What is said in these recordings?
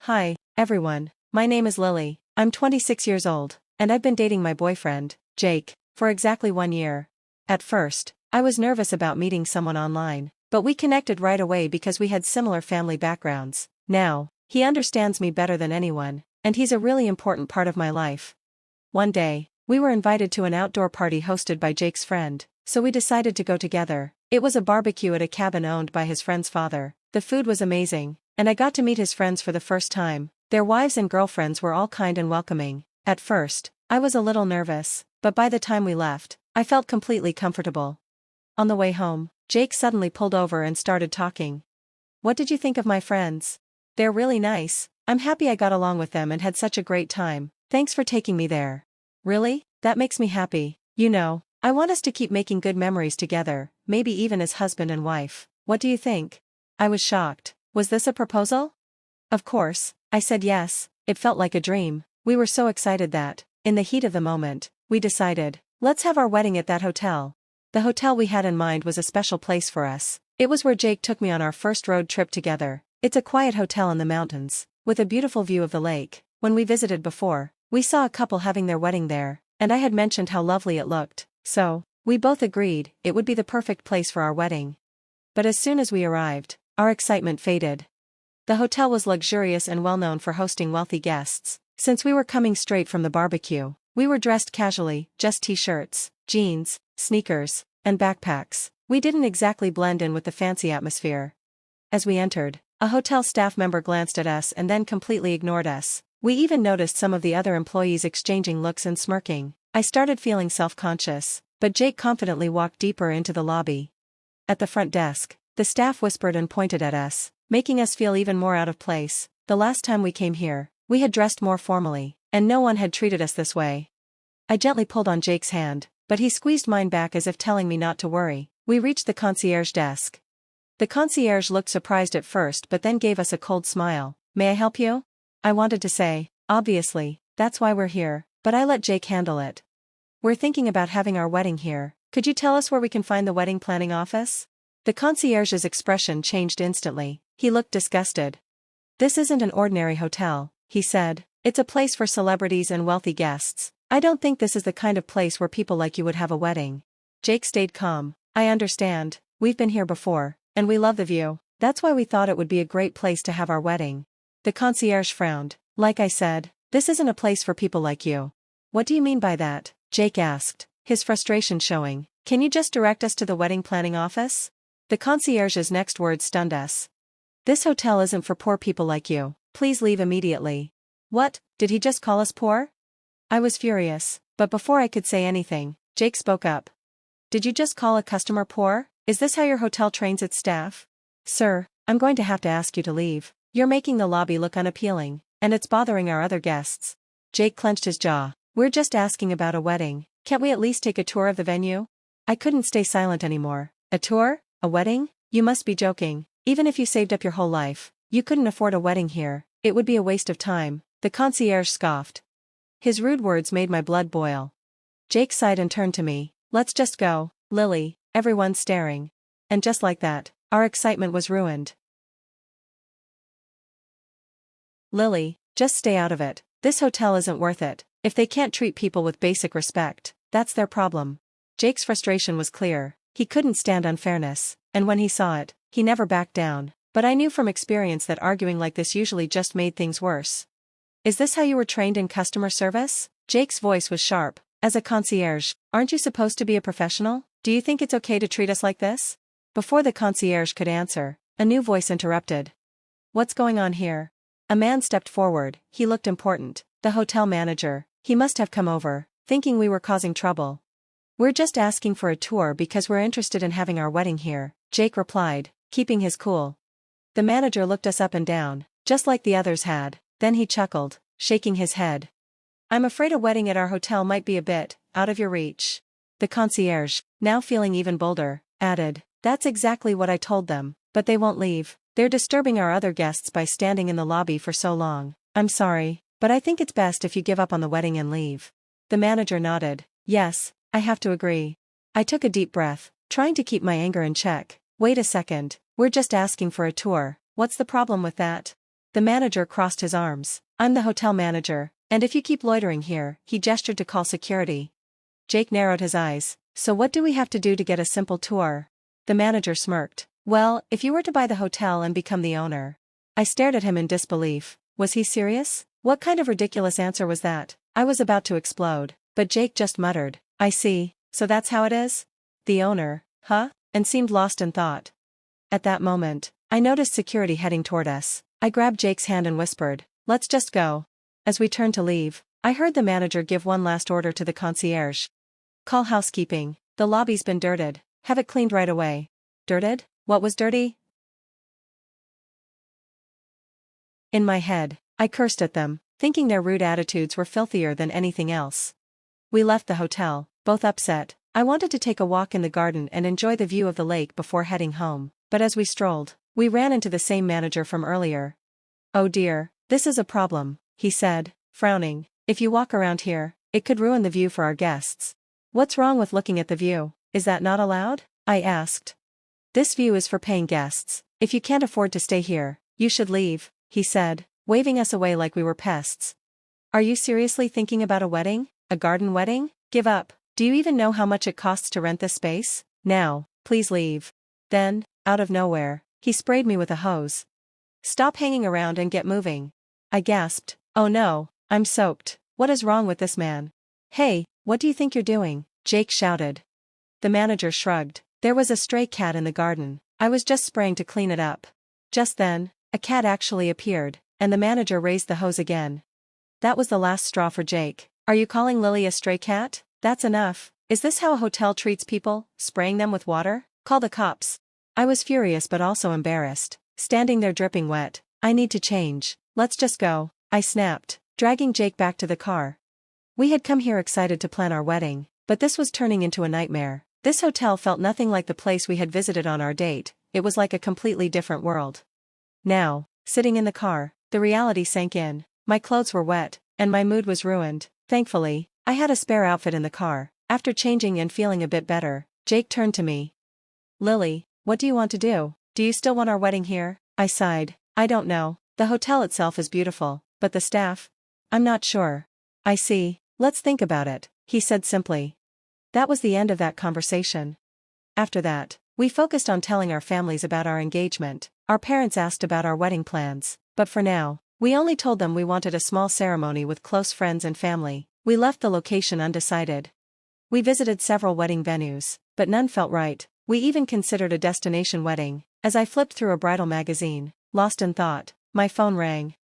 Hi, everyone. My name is Lily. I'm 26 years old, and I've been dating my boyfriend, Jake, for exactly 1 year. At first, I was nervous about meeting someone online, but we connected right away because we had similar family backgrounds. Now, he understands me better than anyone, and he's a really important part of my life. One day, we were invited to an outdoor party hosted by Jake's friend, so we decided to go together. It was a barbecue at a cabin owned by his friend's father. The food was amazing, and I got to meet his friends for the first time. Their wives and girlfriends were all kind and welcoming. At first, I was a little nervous, but by the time we left, I felt completely comfortable. On the way home, Jake suddenly pulled over and started talking. "What did you think of my friends? They're really nice. I'm happy I got along with them and had such a great time. Thanks for taking me there." "Really? That makes me happy. I want us to keep making good memories together, maybe even as husband and wife. What do you think?" I was shocked. Was this a proposal? Of course, I said yes. It felt like a dream. We were so excited that, in the heat of the moment, we decided, let's have our wedding at that hotel. The hotel we had in mind was a special place for us. It was where Jake took me on our first road trip together. It's a quiet hotel in the mountains, with a beautiful view of the lake. When we visited before, we saw a couple having their wedding there, and I had mentioned how lovely it looked, so we both agreed it would be the perfect place for our wedding. But as soon as we arrived, our excitement faded. The hotel was luxurious and well known for hosting wealthy guests. Since we were coming straight from the barbecue, we were dressed casually, just t-shirts, jeans, sneakers, and backpacks. We didn't exactly blend in with the fancy atmosphere. As we entered, a hotel staff member glanced at us and then completely ignored us. We even noticed some of the other employees exchanging looks and smirking. I started feeling self-conscious, but Jake confidently walked deeper into the lobby. At the front desk, the staff whispered and pointed at us, making us feel even more out of place. The last time we came here, we had dressed more formally, and no one had treated us this way. I gently pulled on Jake's hand, but he squeezed mine back as if telling me not to worry. We reached the concierge desk. The concierge looked surprised at first but then gave us a cold smile. "May I help you?" I wanted to say, obviously, that's why we're here, but I let Jake handle it. "We're thinking about having our wedding here. Could you tell us where we can find the wedding planning office?" The concierge's expression changed instantly. He looked disgusted. "This isn't an ordinary hotel," he said. "It's a place for celebrities and wealthy guests. I don't think this is the kind of place where people like you would have a wedding." Jake stayed calm. "I understand. We've been here before, and we love the view. That's why we thought it would be a great place to have our wedding." The concierge frowned. "Like I said, this isn't a place for people like you." "What do you mean by that?" Jake asked, his frustration showing. "Can you just direct us to the wedding planning office?" The concierge's next words stunned us. "This hotel isn't for poor people like you. Please leave immediately." "What, did he just call us poor?" I was furious, but before I could say anything, Jake spoke up. "Did you just call a customer poor? Is this how your hotel trains its staff?" "Sir, I'm going to have to ask you to leave. You're making the lobby look unappealing, and it's bothering our other guests." Jake clenched his jaw. "We're just asking about a wedding. Can't we at least take a tour of the venue?" I couldn't stay silent anymore. "A tour? A wedding? You must be joking. Even if you saved up your whole life, you couldn't afford a wedding here. It would be a waste of time." The concierge scoffed. His rude words made my blood boil. Jake sighed and turned to me. "Let's just go, Lily." Everyone's staring. And just like that, our excitement was ruined. "Lily, just stay out of it. This hotel isn't worth it. If they can't treat people with basic respect, that's their problem." Jake's frustration was clear. He couldn't stand unfairness, and when he saw it, he never backed down. But I knew from experience that arguing like this usually just made things worse. "Is this how you were trained in customer service?" Jake's voice was sharp. "As a concierge, aren't you supposed to be a professional? Do you think it's okay to treat us like this?" Before the concierge could answer, a new voice interrupted. "What's going on here?" A man stepped forward. He looked important. The hotel manager. He must have come over, thinking we were causing trouble. "We're just asking for a tour because we're interested in having our wedding here," Jake replied, keeping his cool. The manager looked us up and down, just like the others had. Then he chuckled, shaking his head. "I'm afraid a wedding at our hotel might be a bit out of your reach." The concierge, now feeling even bolder, added, "That's exactly what I told them, but they won't leave. They're disturbing our other guests by standing in the lobby for so long. I'm sorry, but I think it's best if you give up on the wedding and leave." The manager nodded. "Yes, I have to agree." I took a deep breath, trying to keep my anger in check. "Wait a second, we're just asking for a tour. What's the problem with that?" The manager crossed his arms. I'm the hotel manager, and if you keep loitering here, he gestured to call security. Jake narrowed his eyes. So what do we have to do to get a simple tour? The manager smirked. Well, if you were to buy the hotel and become the owner. I stared at him in disbelief. Was he serious? What kind of ridiculous answer was that? I was about to explode, but Jake just muttered, I see, so that's how it is? The owner, huh? And seemed lost in thought. At that moment, I noticed security heading toward us. I grabbed Jake's hand and whispered, let's just go. As we turned to leave, I heard the manager give one last order to the concierge. Call housekeeping. The lobby's been dirted. Have it cleaned right away. Dirted? What was dirty? In my head, I cursed at them, thinking their rude attitudes were filthier than anything else. We left the hotel, both upset. I wanted to take a walk in the garden and enjoy the view of the lake before heading home, but as we strolled, we ran into the same manager from earlier. Oh dear, this is a problem, he said, frowning. If you walk around here, it could ruin the view for our guests. What's wrong with looking at the view? Is that not allowed? I asked. This view is for paying guests. If you can't afford to stay here, you should leave, he said, waving us away like we were pests. Are you seriously thinking about a wedding? A garden wedding? Give up. Do you even know how much it costs to rent this space? Now, please leave. Then, out of nowhere, he sprayed me with a hose. Stop hanging around and get moving. I gasped. Oh no, I'm soaked. What is wrong with this man? Hey, what do you think you're doing? Jake shouted. The manager shrugged. There was a stray cat in the garden. I was just spraying to clean it up. Just then, a cat actually appeared, and the manager raised the hose again. That was the last straw for Jake. Are you calling Lily a stray cat? That's enough. Is this how a hotel treats people, spraying them with water? Call the cops. I was furious but also embarrassed, standing there dripping wet. I need to change. Let's just go, I snapped, dragging Jake back to the car. We had come here excited to plan our wedding, but this was turning into a nightmare. This hotel felt nothing like the place we had visited on our date. It was like a completely different world. Now, sitting in the car, the reality sank in. My clothes were wet, and my mood was ruined. Thankfully, I had a spare outfit in the car. After changing and feeling a bit better, Jake turned to me. Lily, what do you want to do? Do you still want our wedding here? I sighed. I don't know. The hotel itself is beautiful, but the staff? I'm not sure. I see. Let's think about it, he said simply. That was the end of that conversation. After that, we focused on telling our families about our engagement. Our parents asked about our wedding plans, but for now, we only told them we wanted a small ceremony with close friends and family. We left the location undecided. We visited several wedding venues, but none felt right. We even considered a destination wedding. As I flipped through a bridal magazine, lost in thought, my phone rang.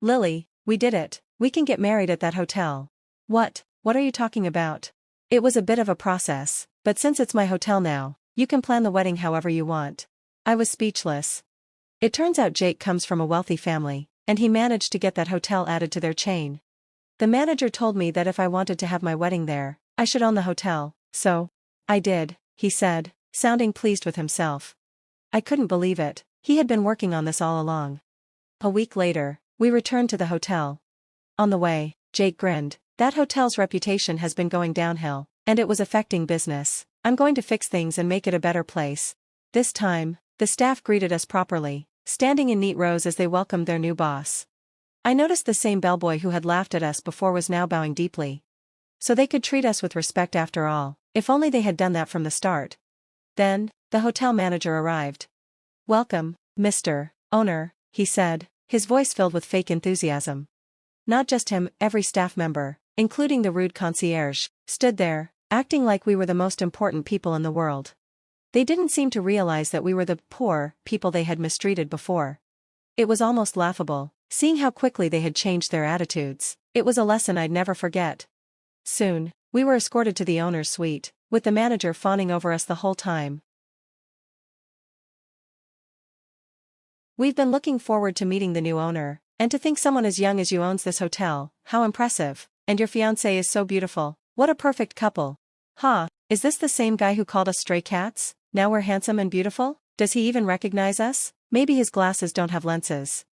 Lily, we did it. We can get married at that hotel. What? What are you talking about? It was a bit of a process, but since it's my hotel now, you can plan the wedding however you want. I was speechless. It turns out Jake comes from a wealthy family, and he managed to get that hotel added to their chain. The manager told me that if I wanted to have my wedding there, I should own the hotel, so I did, he said, sounding pleased with himself. I couldn't believe it. He had been working on this all along. A week later, we returned to the hotel. On the way, Jake grinned. That hotel's reputation has been going downhill, and it was affecting business. I'm going to fix things and make it a better place. This time, the staff greeted us properly, standing in neat rows as they welcomed their new boss. I noticed the same bellboy who had laughed at us before was now bowing deeply. So they could treat us with respect after all. If only they had done that from the start. Then, the hotel manager arrived. Welcome, Mr. Owner, he said, his voice filled with fake enthusiasm. Not just him, every staff member, including the rude concierge, stood there, acting like we were the most important people in the world. They didn't seem to realize that we were the poor people they had mistreated before. It was almost laughable, seeing how quickly they had changed their attitudes. It was a lesson I'd never forget. Soon, we were escorted to the owner's suite, with the manager fawning over us the whole time. We've been looking forward to meeting the new owner, and to think someone as young as you owns this hotel. How impressive. And your fiancé is so beautiful. What a perfect couple. Is this the same guy who called us stray cats? Now we're handsome and beautiful? Does he even recognize us? Maybe his glasses don't have lenses.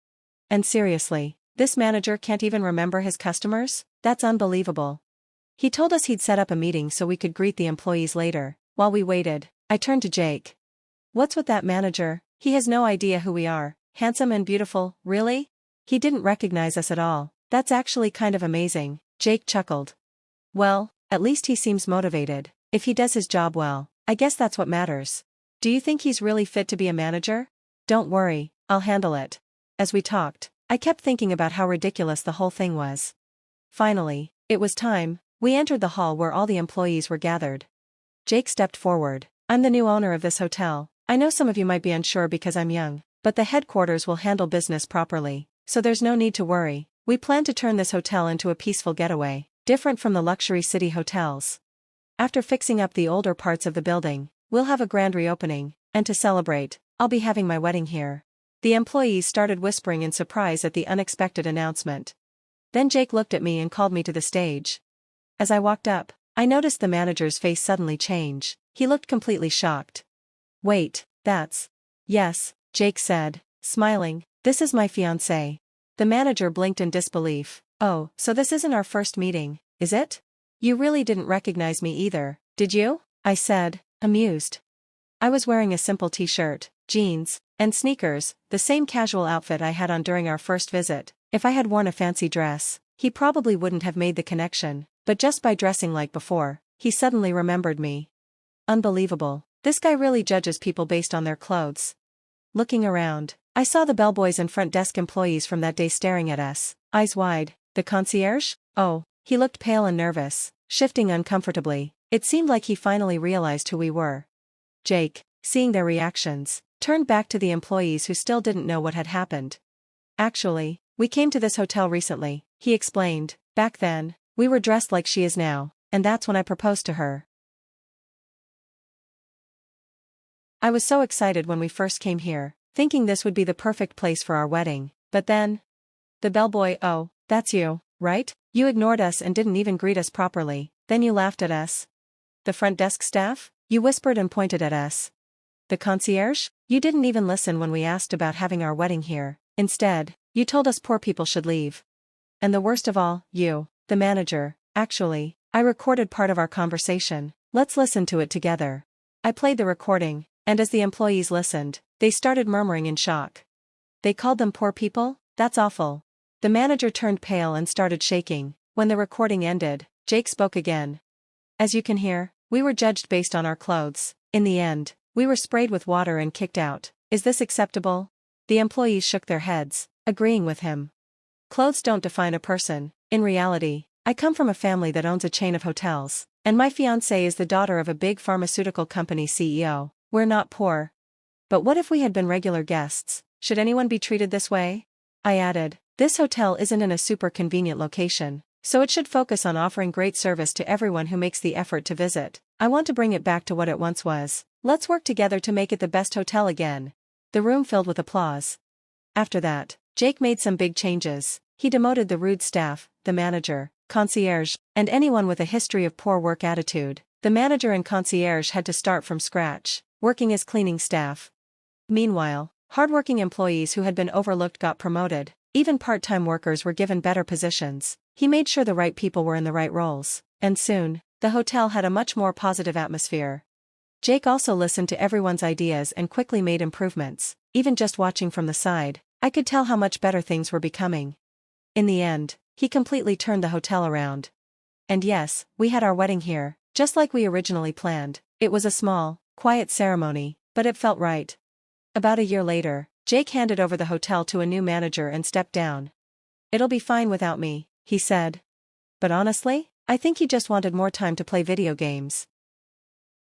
And seriously, this manager can't even remember his customers? That's unbelievable. He told us he'd set up a meeting so we could greet the employees later. While we waited, I turned to Jake. What's with that manager? He has no idea who we are. Handsome and beautiful, really? He didn't recognize us at all. That's actually kind of amazing, Jake chuckled. Well, at least he seems motivated. If he does his job well, I guess that's what matters. Do you think he's really fit to be a manager? Don't worry, I'll handle it. As we talked, I kept thinking about how ridiculous the whole thing was. Finally, it was time. We entered the hall where all the employees were gathered. Jake stepped forward. I'm the new owner of this hotel. I know some of you might be unsure because I'm young, but the headquarters will handle business properly, so there's no need to worry. We plan to turn this hotel into a peaceful getaway, different from the luxury city hotels. After fixing up the older parts of the building, we'll have a grand reopening, and to celebrate, I'll be having my wedding here. The employees started whispering in surprise at the unexpected announcement. Then Jake looked at me and called me to the stage. As I walked up, I noticed the manager's face suddenly change. He looked completely shocked. Wait, that's... Yes, Jake said, smiling, this is my fiancé. The manager blinked in disbelief. Oh, so this isn't our first meeting, is it? You really didn't recognize me either, did you? I said, amused. I was wearing a simple t-shirt, jeans, and sneakers, the same casual outfit I had on during our first visit. If I had worn a fancy dress, he probably wouldn't have made the connection, but just by dressing like before, he suddenly remembered me. Unbelievable, this guy really judges people based on their clothes. Looking around, I saw the bellboys and front desk employees from that day staring at us, eyes wide. The concierge? Oh, he looked pale and nervous, shifting uncomfortably. It seemed like he finally realized who we were. Jake, seeing their reactions, turned back to the employees who still didn't know what had happened. Actually, we came to this hotel recently, he explained. Back then, we were dressed like she is now, and that's when I proposed to her. I was so excited when we first came here, thinking this would be the perfect place for our wedding, but then... The bellboy, oh, that's you, right? You ignored us and didn't even greet us properly, then you laughed at us. The front desk staff? You whispered and pointed at us. The concierge? You didn't even listen when we asked about having our wedding here. Instead, you told us poor people should leave. And the worst of all, you, the manager. Actually, I recorded part of our conversation. Let's listen to it together. I played the recording, and as the employees listened, they started murmuring in shock. They called them poor people? That's awful. The manager turned pale and started shaking. When the recording ended, Jake spoke again. As you can hear, we were judged based on our clothes. In the end, we were sprayed with water and kicked out. Is this acceptable? The employees shook their heads, agreeing with him. Clothes don't define a person. In reality, I come from a family that owns a chain of hotels, and my fiancée is the daughter of a big pharmaceutical company CEO. We're not poor. But what if we had been regular guests? Should anyone be treated this way? I added, this hotel isn't in a super convenient location, so it should focus on offering great service to everyone who makes the effort to visit. I want to bring it back to what it once was. Let's work together to make it the best hotel again. The room filled with applause. After that, Jake made some big changes. He demoted the rude staff, the manager, concierge, and anyone with a history of poor work attitude. The manager and concierge had to start from scratch, working as cleaning staff. Meanwhile, hardworking employees who had been overlooked got promoted. Even part-time workers were given better positions. He made sure the right people were in the right roles, and soon, the hotel had a much more positive atmosphere. Jake also listened to everyone's ideas and quickly made improvements. Even just watching from the side, I could tell how much better things were becoming. In the end, he completely turned the hotel around. And yes, we had our wedding here, just like we originally planned. It was a small, quiet ceremony, but it felt right. About a year later, Jake handed over the hotel to a new manager and stepped down. It'll be fine without me, he said. But honestly, I think he just wanted more time to play video games.